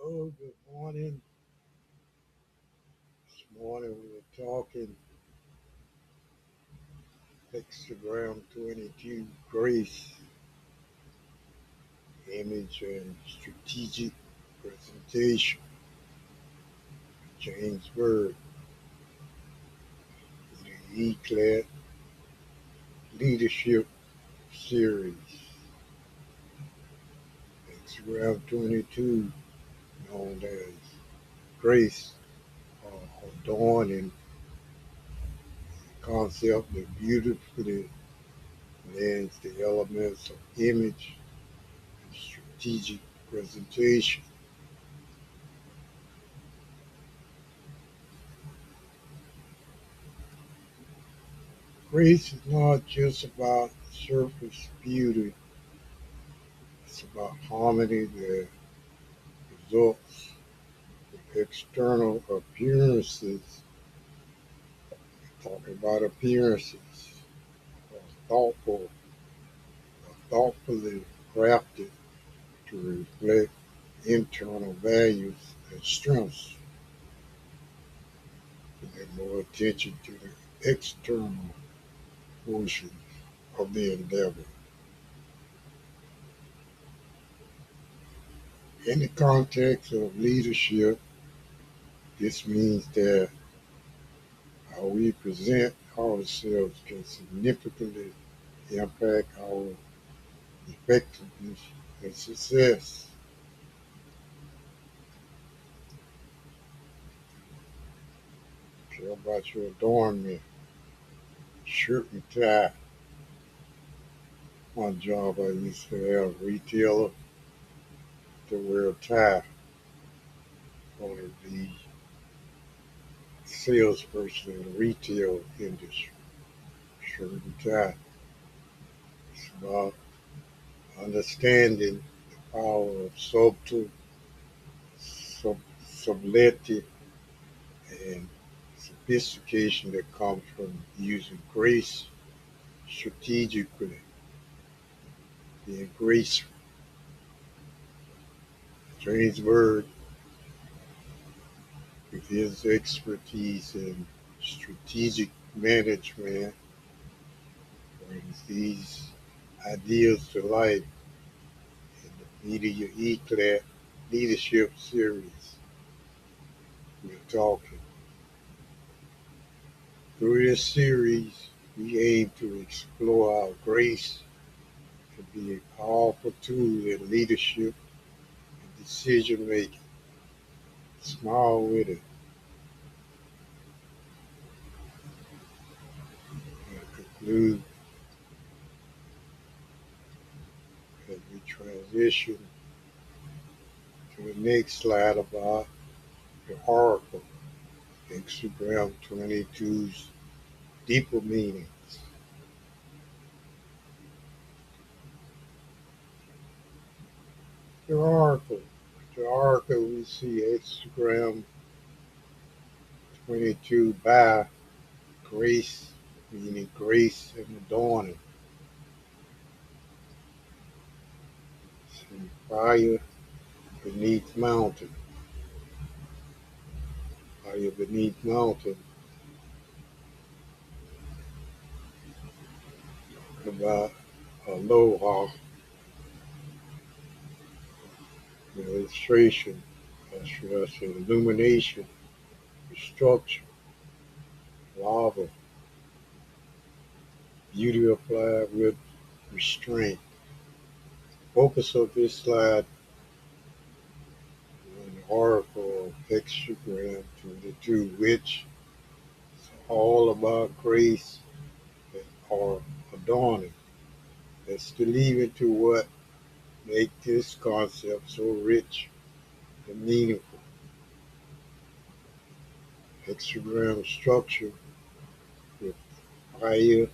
Hello, good morning. This morning we were talking Hexagram 22 grace, image, and strategic presentation. James Bird, the E-Class Leadership Series. Hexagram 22, known as grace or adorning, concept that beautifully blends the elements of image and strategic presentation. Grace is not just about surface beauty, it's about harmony that results from external appearances. Talking about appearances, are thoughtful, thoughtfully crafted to reflect internal values and strengths. Pay more attention to the external portion of the endeavor. In the context of leadership, this means that how we present ourselves can significantly impact our effectiveness and success. Care about your adornment, shirt and tie. One job I used to have, a retailer, to wear a tie. One of the salesperson in the retail industry, shirt and tie. It's about understanding the power of subtlety and sophistication that comes from using grace strategically, being graceful. James Bird, with his expertise in strategic management, brings these ideas to life in the Media E-Class Leadership Series. We're talking. Through this series, we aim to explore how grace can be a powerful tool in leadership and decision making. Smile with it. And conclude as we transition to the next slide about the oracle, Hexagram 22's deeper meanings. The oracle. The oracle we see Hexagram 22 by grace, meaning grace and adorning. See fire beneath mountain. Fire beneath mountain. About aloha illustration, should I say illumination, structure, lava, beauty applied with restraint. Focus of this slide on the oracle of hexagram 22, which is all about grace or adorning. Let's delve into what makes this concept so rich and meaningful. Hexagram structure with fire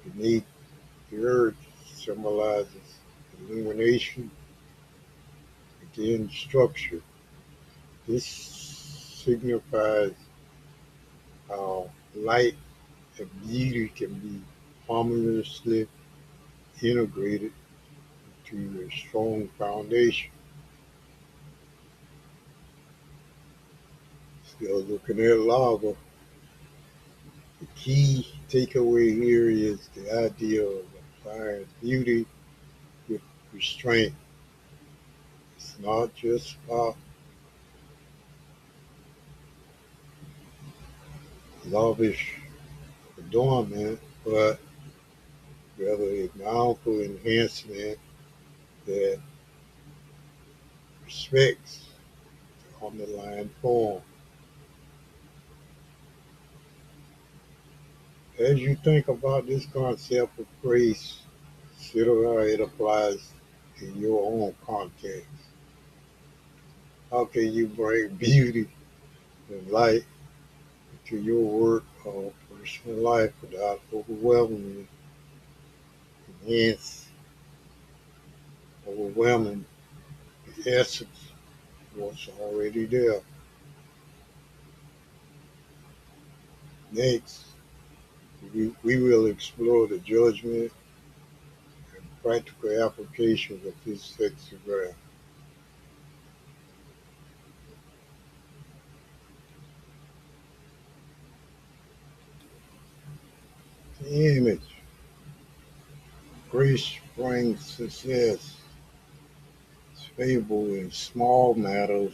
beneath the earth symbolizes illumination, again structure. This signifies how light and beauty can be harmoniously integrated into a strong foundation. Still looking at lava. The key takeaway here is the idea of applying beauty with restraint. It's not just about lavish adornment, but rather a mindful enhancement that respects the underlying form. As you think about this concept of grace, consider how it applies in your own context. How can you bring beauty and light to your work or personal life without overwhelming, hence overwhelming the essence of what's already there? Next, we will explore the judgment and practical applications of this hexagram. The image. Grace brings success. It's favorable in small matters,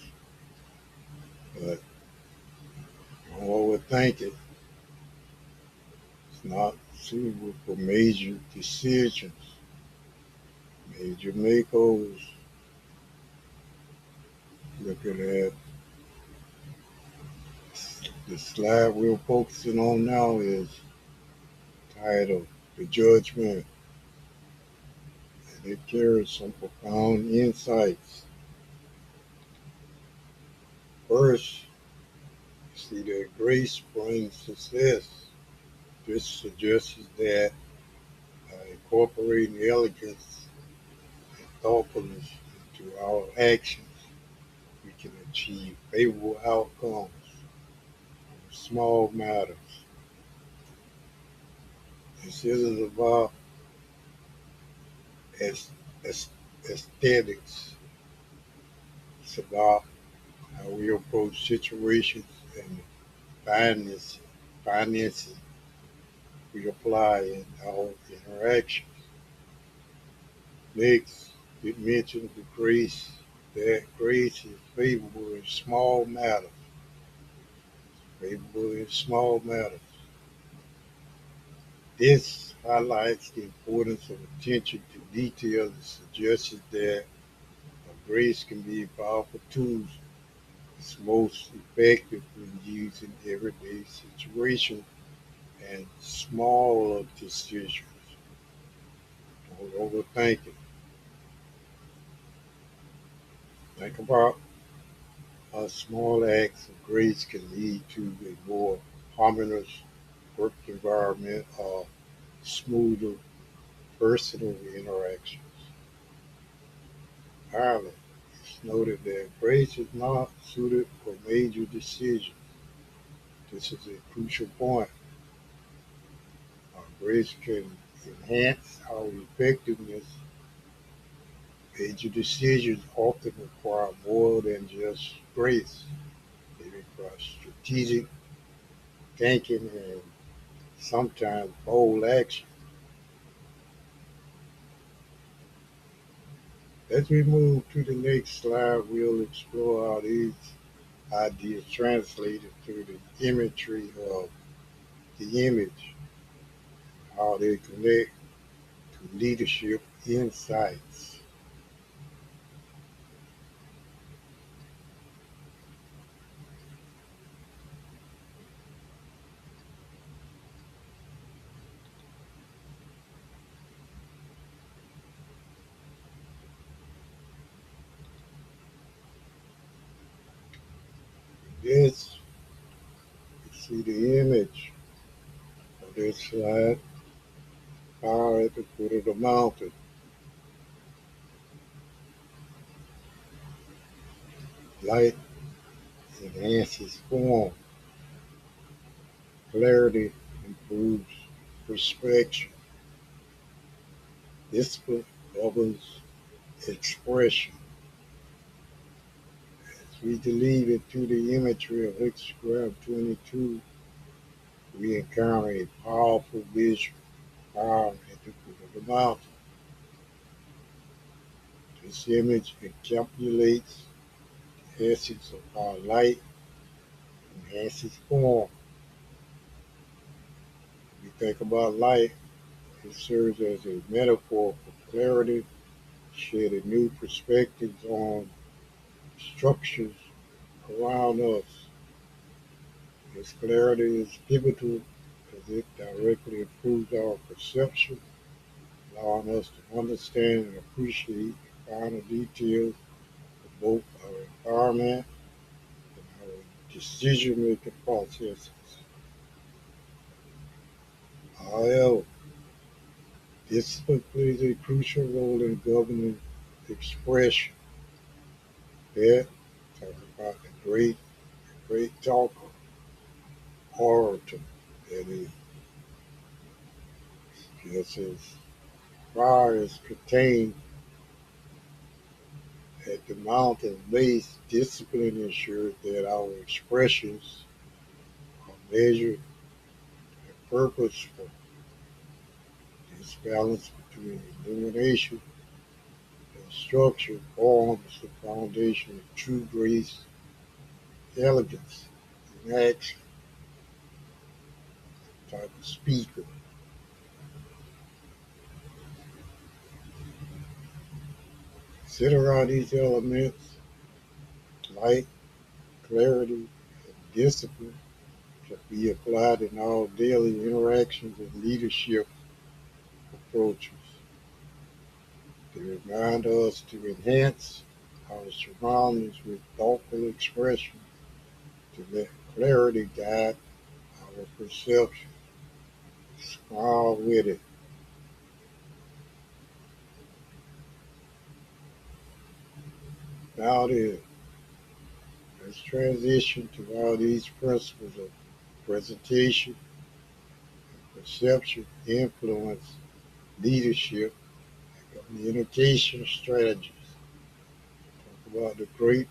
but don't overthink it. It's not suitable for major decisions, major makeovers. Looking at the slide we're focusing on now is titled The Judgment, and it carries some profound insights. First, see that grace brings success. This suggests that by incorporating elegance and thoughtfulness into our actions, we can achieve favorable outcomes in small matters. This isn't about aesthetics. It's about how we approach situations and finances we apply in our interactions. Next, it mentions that grace is favorable in small matters. Favorable in small matters. This highlights the importance of attention to detail and suggests that grace can be a powerful tool. It's most effective when used in everyday situations and smaller decisions. Don't overthink it. Think about how small acts of grace can lead to a more harmonious work environment or smoother personal interactions. Finally, it's noted that grace is not suited for major decisions. This is a crucial point. Grace can enhance our effectiveness. Major decisions often require more than just grace. They require strategic thinking and sometimes bold action. As we move to the next slide, we'll explore how these ideas translated through the imagery of the image, how they connect to leadership insights. This, you see the image of this slide, power at the foot of the mountain. Light enhances form, clarity improves perspective, discipline governs expression. we delve into the imagery of Hexagram 22, we encounter a powerful visual found at the foot of the mountain. This image encapsulates the essence of how light enhances form. When we think about light, it serves as a metaphor for clarity, shedding new perspectives on structures around us. This clarity is pivotal as it directly improves our perception, allowing us to understand and appreciate the finer details of both our environment and our decision-making processes. However, discipline plays a crucial role in governing expression. That talk about the great talker, orator, that is, just as fire is contained at the mountain base, discipline ensures that our expressions are measured and purposeful. This balance between illumination and structure forms the foundation of true grace, elegance, and action type of speaker. Consider how these elements, light, clarity, and discipline, can be applied in our daily interactions and leadership approaches. They remind us to enhance our surroundings with thoughtful expression, to let clarity guide our perception. Smile with it. Now then, let's transition to how these principles of presentation and perception influence leadership and communication strategies. Talk about the great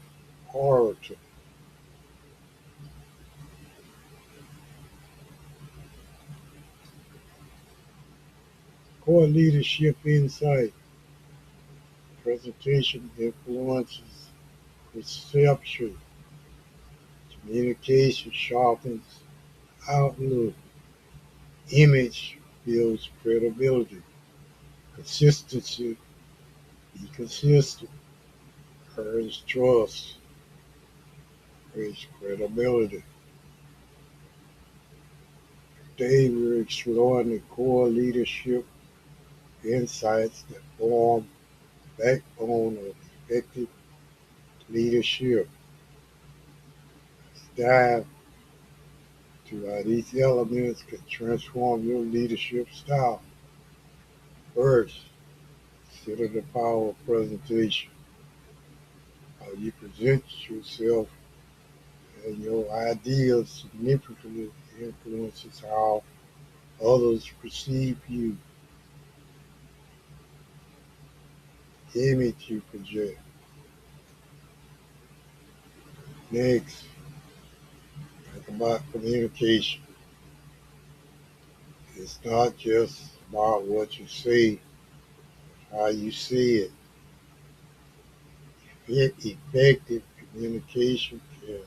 orator. Core leadership insight. Presentation influences perception. Communication sharpens outlook. Image builds credibility. Consistency, be consistent. Earns trust. Creates credibility. Today we're exploring the core leadership insights that form the backbone of effective leadership. Let's dive to how these elements can transform your leadership style. First, consider the power of presentation. How you present yourself and your ideas significantly influences how others perceive you. The image you project. Next, think about communication. It's not just about what you say, how you say it. Effective communication can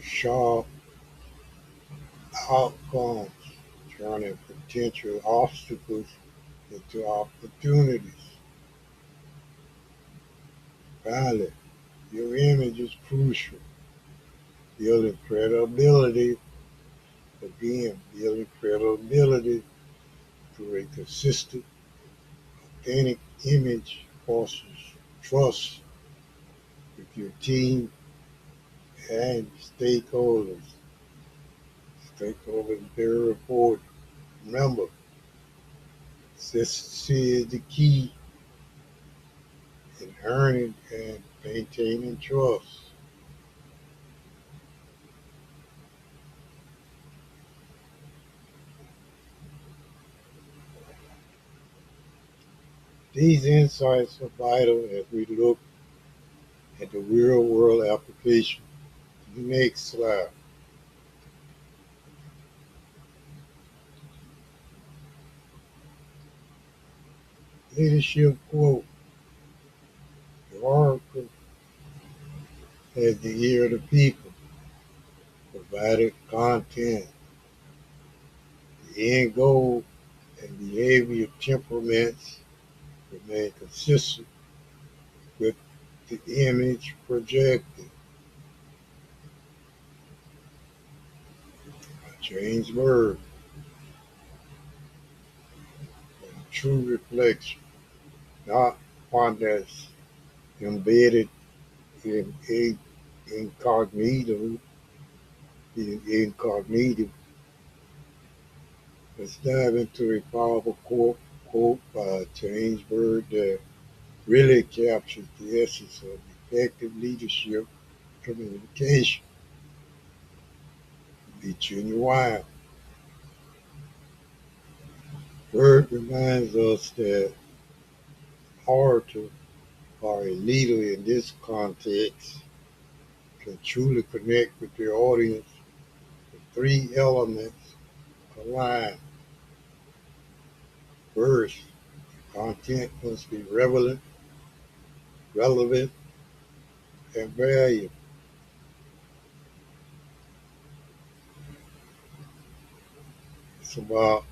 sharp outcomes, turning potential obstacles into opportunities. Finally, your image is crucial. Building credibility, again, building credibility through a consistent, authentic image fosters trust with your team and stakeholders. Stakeholders are very important. Remember, consistency is the key in earning and maintaining trust. These insights are vital as we look at the real world application. Next slide. Leadership quote. The oracle has the ear of the people, provided content, the end goal, and behavior temperaments remain consistent with the image projected. A changed word and true reflection, not one that's embedded in incognito, incognito. Let's dive into a powerful quote by James Bird that really captures the essence of effective leadership communication. Be genuine. Bird reminds us that orator or a leader in this context can truly connect with their audience. The three elements align. First, content must be relevant, and valuable. It's about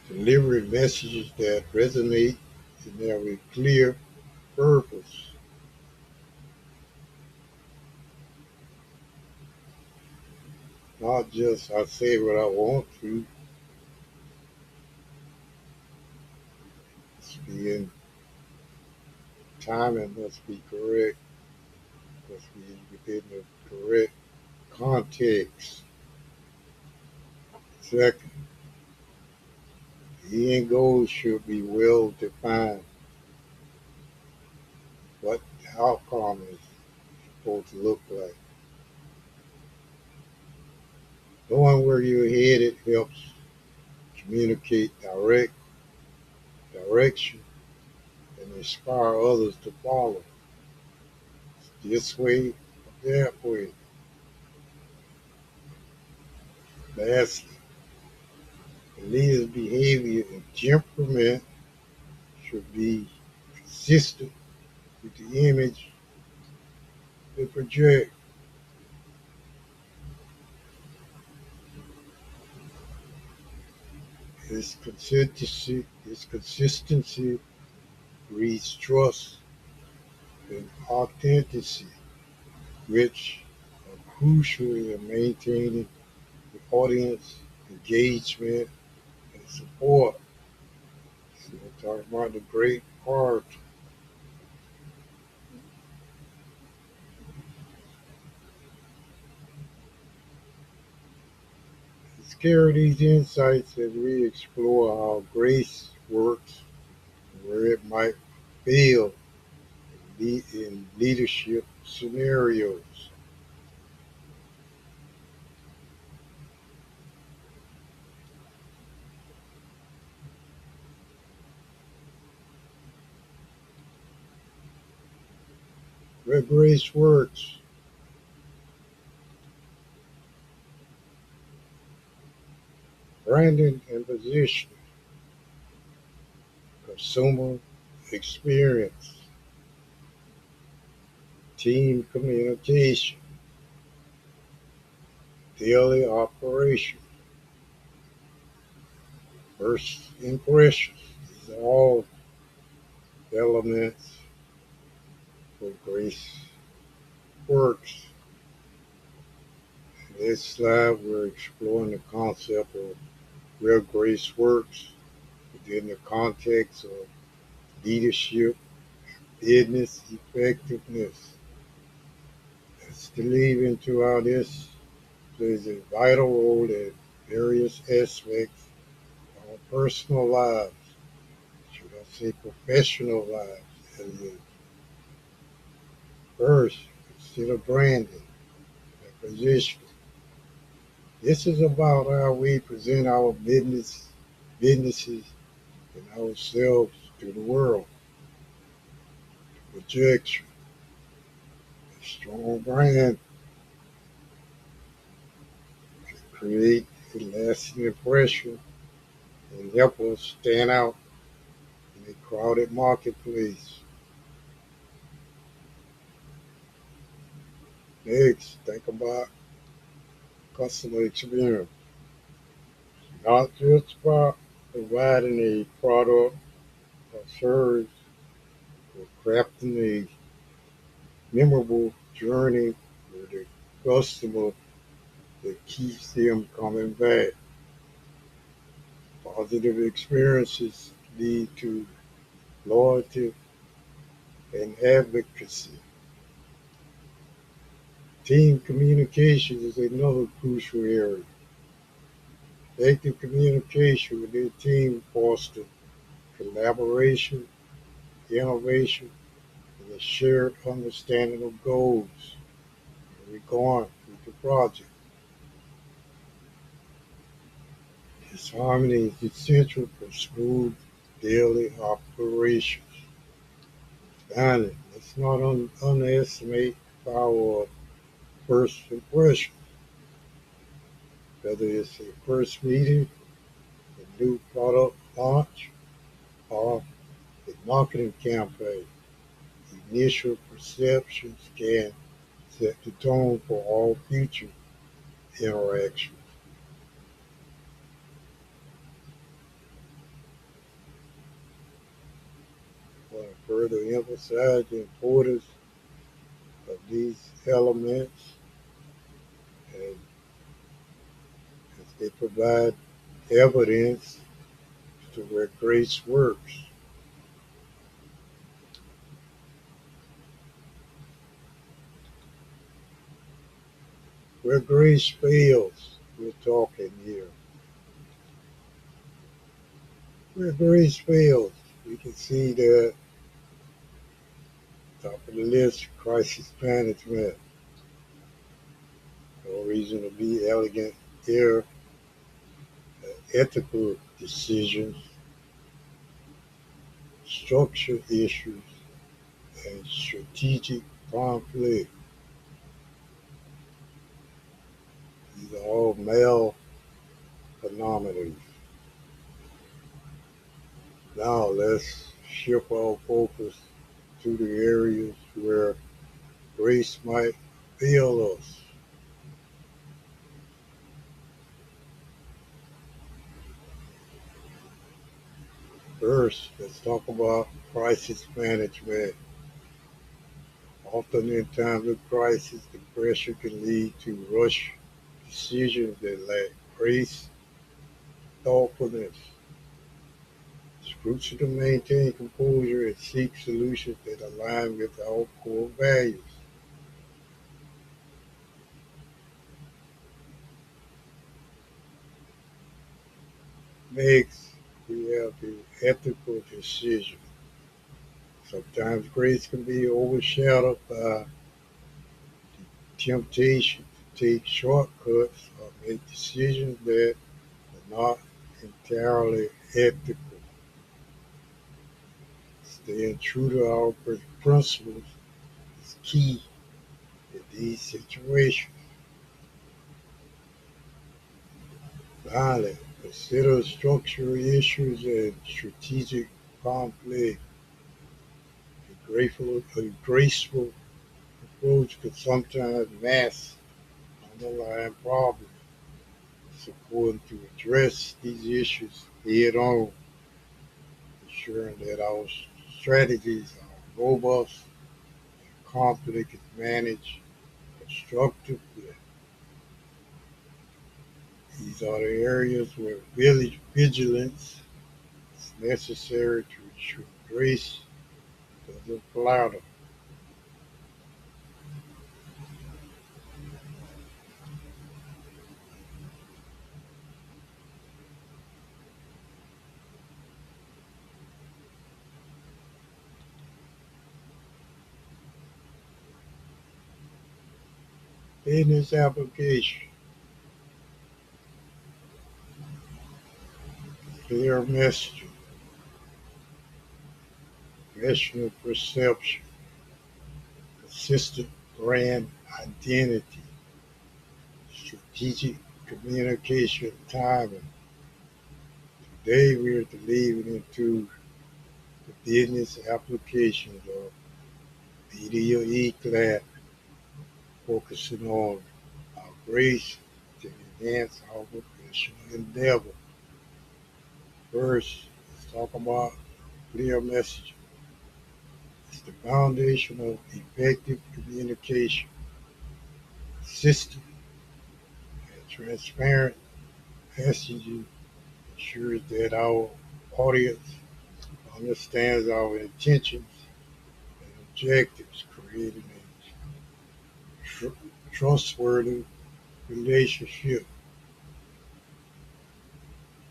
delivering messages that resonate and have a clear purpose. Not just I say what I want to, it's being timing must be correct, must be within the correct context. Second, the end goal should be well defined. What the outcome is supposed to look like. Knowing where you're headed helps communicate direction and inspire others to follow. This way, that way. Lastly, the leader's behavior and temperament should be consistent with the image they project. Its consistency breeds trust and authenticity, which are crucial in maintaining the audience engagement and support. So we're talking about the great art. Let's carry these insights as we explore how grace works and where it might fail in leadership scenarios. Where grace works, branding and positioning, consumer experience, team communication, daily operation, first impressions. These are all elements where grace works. In this slide, we're exploring the concept of where grace works within the context of leadership, business effectiveness. Let's delve into how this plays a vital role in various aspects of our personal lives, should I say professional lives. And first, consider branding and positioning. This is about how we present our businesses and ourselves to the world. Projection, a strong brand can create a lasting impression and help us stand out in a crowded marketplace. Next, think about customer experience. Not just about providing a product or service, but crafting a memorable journey for the customer that keeps them coming back. Positive experiences lead to loyalty and advocacy. Team communication is another crucial area. Active communication with your team fosters collaboration, innovation, and a shared understanding of goals. We're going with the project. This harmony is essential for smooth daily operations. Finally, let's not underestimate the power of first impression. Whether it's a first meeting, a new product launch, or a marketing campaign, initial perceptions can set the tone for all future interactions. I want to further emphasize the importance of these elements and as they provide evidence to where grace works. Where grace fails, we're talking here. Where grace fails, we can see that top of the list, crisis management. No reason to be elegant here. Ethical decisions, structure issues, and strategic conflict. These are all male phenomena. Now let's shift our focus to the areas where grace might fail us. First, let's talk about crisis management. Often in times of crisis, the pressure can lead to rush decisions that lack grace, thoughtfulness. It's crucial to maintain composure and seek solutions that align with our core values. Next, we have the ethical decision. Sometimes grace can be overshadowed by temptation to take shortcuts or make decisions that are not entirely ethical. Staying true to our principles is key in these situations. Finally, consider structural issues and strategic conflict. A graceful approach could sometimes mask underlying problems. It's important to address these issues head on, ensuring that our strategies are robust, conflict is managed constructively. These are the areas where vigilance is necessary to ensure grace doesn't flounder. In this application, clear messaging. professional perception, consistent brand identity, strategic communication timing. Today we are delving into the business applications of video eclat, focusing on our grace to enhance our professional endeavor. First, let's talk about clear messaging. It's the foundation of effective communication. Consistent and transparent messaging ensures that our audience understands our intentions and objectives, creating a trustworthy relationship.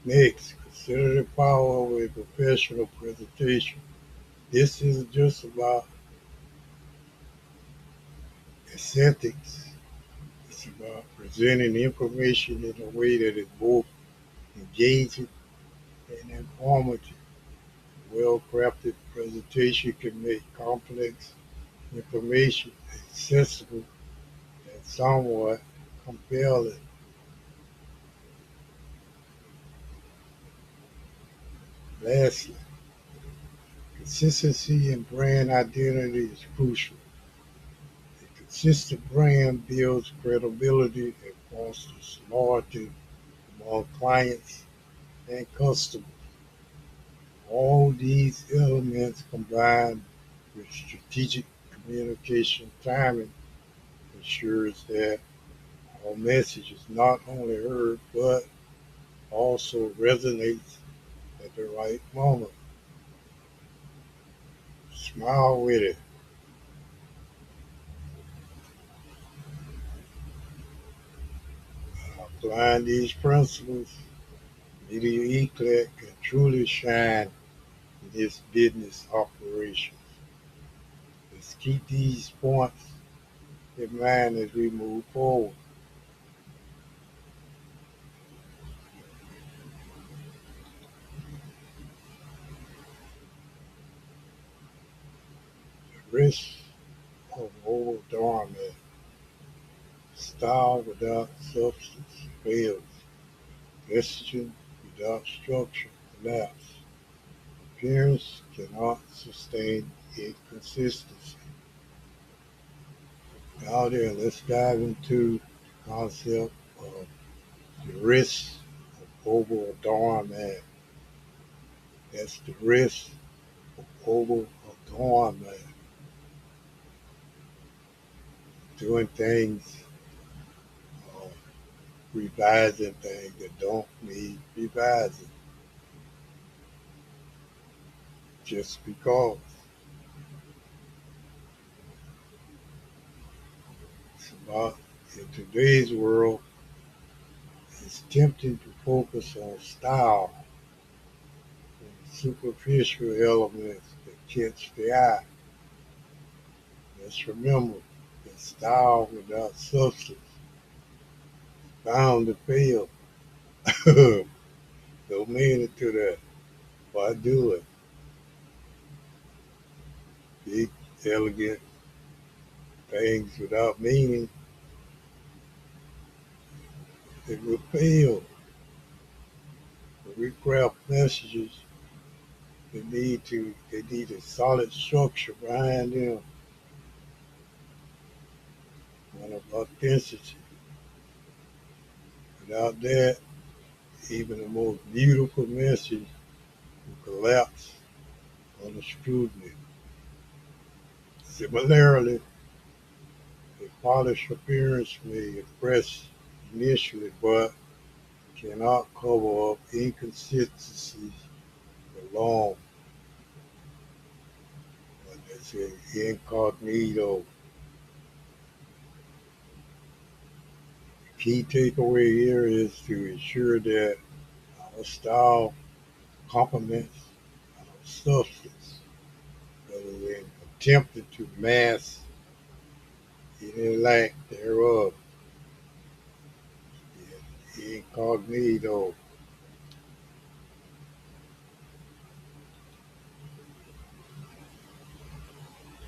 Next, consider the power of a professional presentation. This isn't just about aesthetics. It's about presenting information in a way that is both engaging and informative. Well-crafted presentation can make complex information accessible and somewhat compelling. Lastly, consistency in brand identity is crucial. A consistent brand builds credibility and fosters loyalty among clients and customers. All these elements combined with strategic communication timing ensures that our message is not only heard but also resonates at the right moment. Smile with it. Applying these principles, Media Eclat can truly shine in its business operations. Let's keep these points in mind as we move forward. The risk of overdorment, style without substance fails, messaging without structure collapses. Appearance cannot sustain inconsistency. Now then, let's dive into the concept of the risk of over adornment. That's the risk of over adornment. Doing things, uh, revising things that don't need revising just because. It's about, in today's world, it's tempting to focus on style and superficial elements that catch the eye. Let's remember that style without substance is bound to fail. Don't mean it to that. Why do it? Big, elegant things without meaning, it will fail. When we craft messages, they need a solid structure behind them, one of authenticity. Without that, even the most beautiful message will collapse under scrutiny. Similarly, a polished appearance may impress initially, but cannot cover up inconsistencies for long. But that's an incognito. The key takeaway here is to ensure that our style complements our substance rather than attempting to mask any lack thereof. The incognito.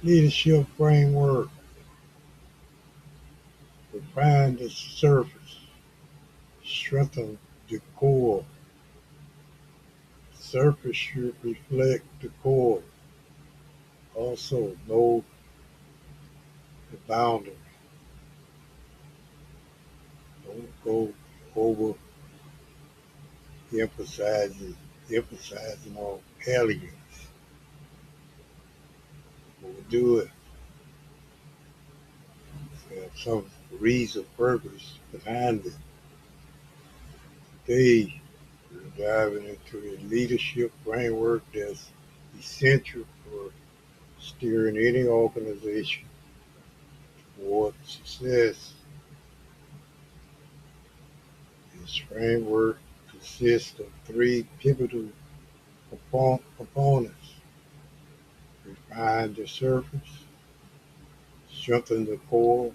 leadership framework. Refine the surface, strengthen the core. Surface should reflect the core. Also, know the boundary. Don't go over emphasizing on elegance. Overdo it. Have some reason, purpose behind it. Today, we're diving into a leadership framework that's essential for steering any organization toward success. This framework consists of three pivotal components: refine the surface, strengthen the core,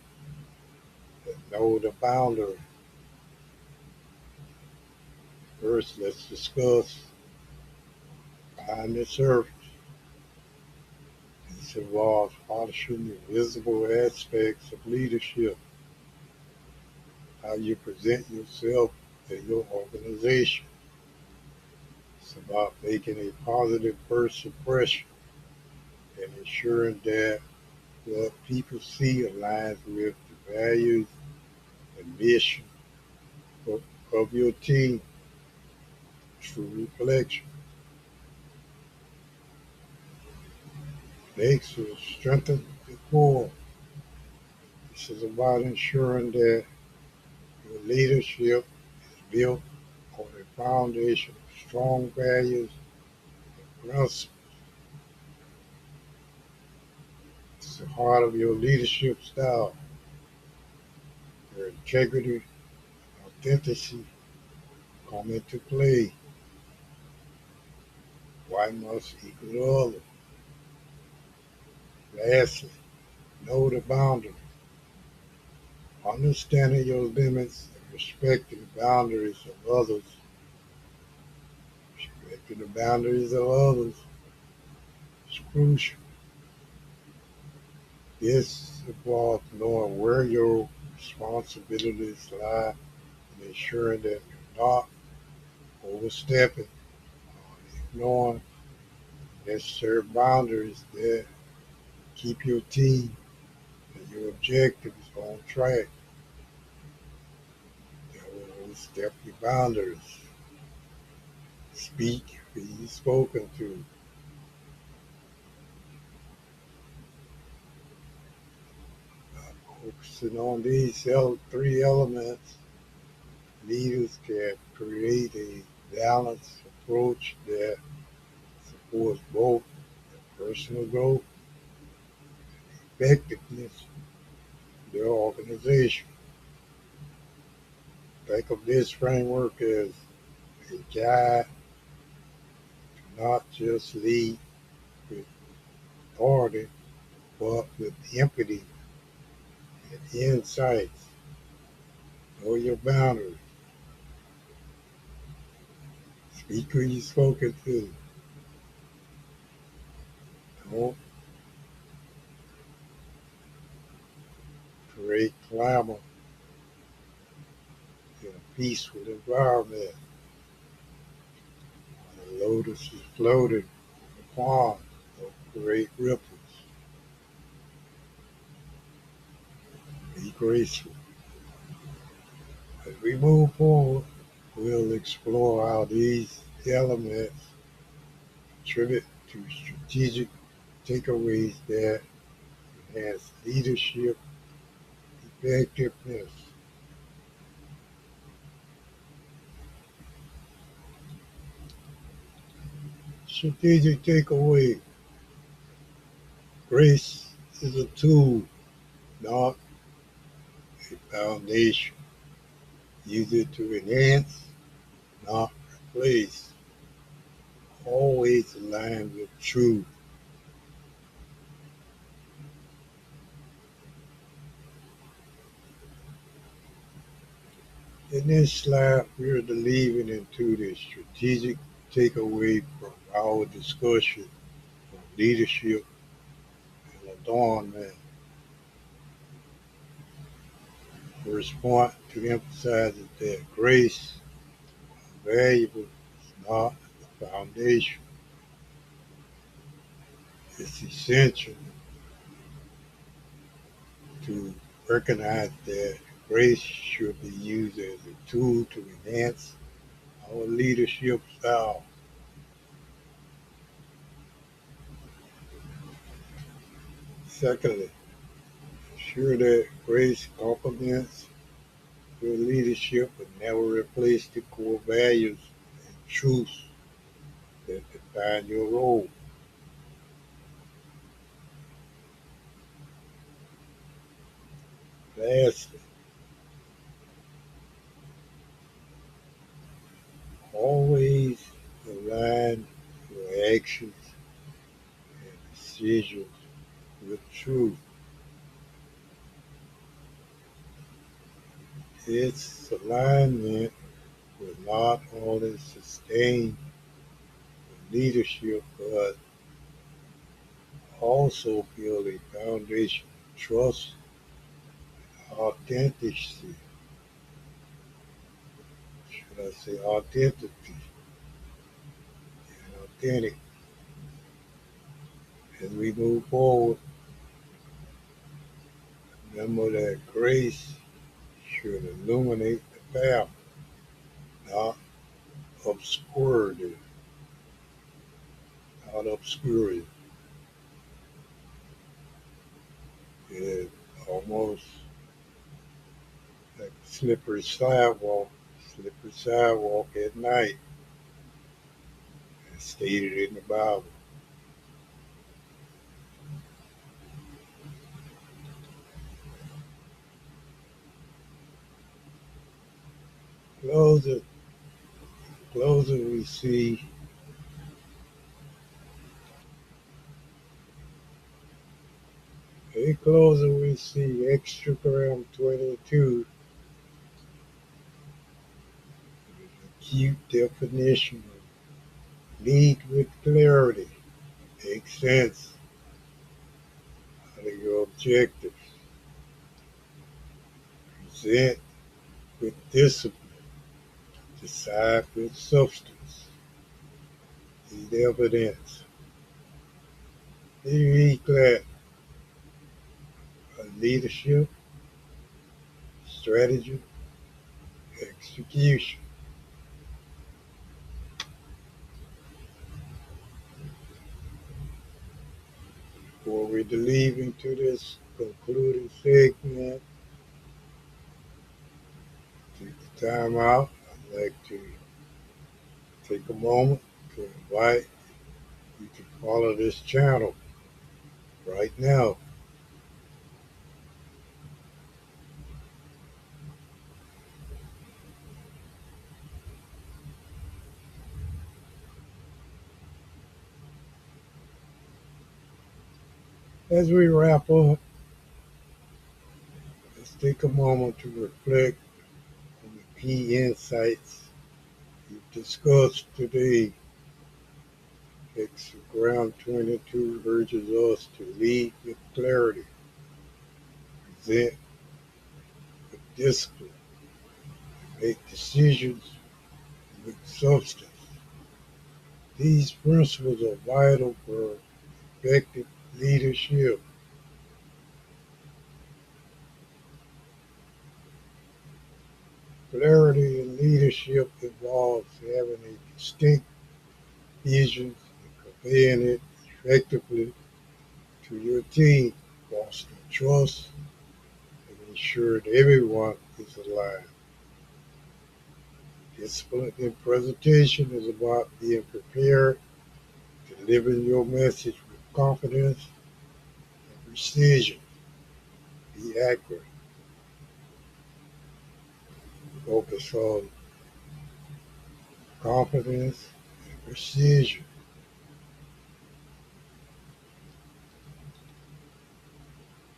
and know the boundary. First, let's discuss refine the surface. This involves polishing the visible aspects of leadership, how you present yourself and your organization. It's about making a positive first impression and ensuring that what people see aligns with the values and mission of your team. True reflection. Next is strengthen the core. This is about ensuring that your leadership is built on a foundation of strong values and principles. It's the heart of your leadership style. Your integrity and authenticity come into play. Why must equal others? Lastly, know the boundary. Understanding your limits and respecting the boundaries of others. Respecting the boundaries of others is crucial. This involves knowing where your responsibilities lie and ensuring that you're not overstepping or ignoring necessary boundaries that keep your team and your objectives on track. Don't overstep your boundaries. Speak when you're spoken to. Focusing on these three elements, leaders can create a balanced approach that supports both personal growth and effectiveness of their organization. Think of this framework as a guide to not just lead with authority, but with empathy and insights. Know your boundaries. Speak who you're spoken to. Don't create clamor in a peaceful environment. The lotus is floating in the pond. Don't create ripples. Be graceful. As we move forward, we'll explore how these elements contribute to strategic takeaways that enhance leadership effectiveness. Strategic takeaway. Grace is a tool, not a foundation. Use it to enhance, not replace. Always align with truth. In this slide, we're delving into the strategic takeaway from our discussion on leadership and adornment. Verse point to emphasize that grace, valuable, is not the foundation. It's essential to recognize that grace should be used as a tool to enhance our leadership style. Secondly, ensure that grace complements your leadership but never replace the core values and truths that define your role. Lastly, always align your actions and decisions with truth. Its alignment will not only sustain leadership but also build a foundation of trust, authenticity, should I say authenticity and authentic. As we move forward, remember that grace should illuminate the path, not obscure it, not obscure it. It almost like a slippery sidewalk at night, as stated in the Bible. Closer, closer we see A closer we see Hexagram 22, a cute definition of lead with clarity, make sense out of your objectives, present with discipline, decide with substance, need evidence. Be glad leadership, strategy, execution. Before we delve into this concluding segment, take the time out. I'd like to take a moment to invite you to follow this channel right now. As we wrap up, let's take a moment to reflect on the key insights we've discussed today. Hexagram 22 urges us to lead with clarity, present with discipline, make decisions with substance. These principles are vital for effective leadership. Clarity in leadership involves having a distinct vision and conveying it effectively to your team, fostering trust, and ensure that everyone is aligned. Discipline in presentation is about being prepared, delivering your message with confidence and precision. Be accurate. Focus on confidence and precision.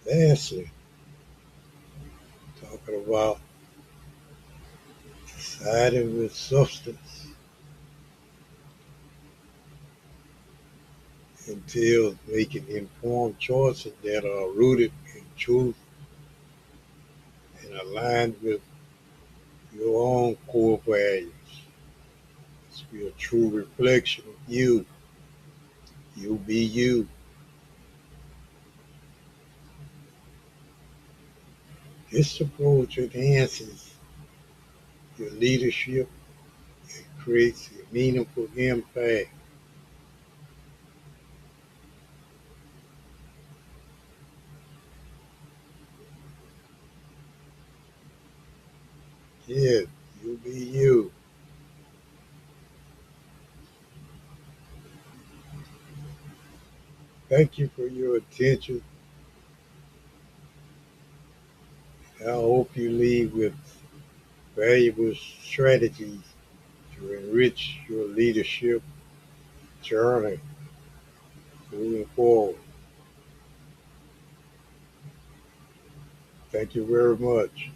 Lastly, talking about deciding with substance. entails making informed choices that are rooted in truth and aligned with your own core values. It's be a true reflection of you. You be you. This approach enhances your leadership and creates a meaningful impact. Yes, you be you. Thank you for your attention. I hope you leave with valuable strategies to enrich your leadership journey moving forward. Thank you very much.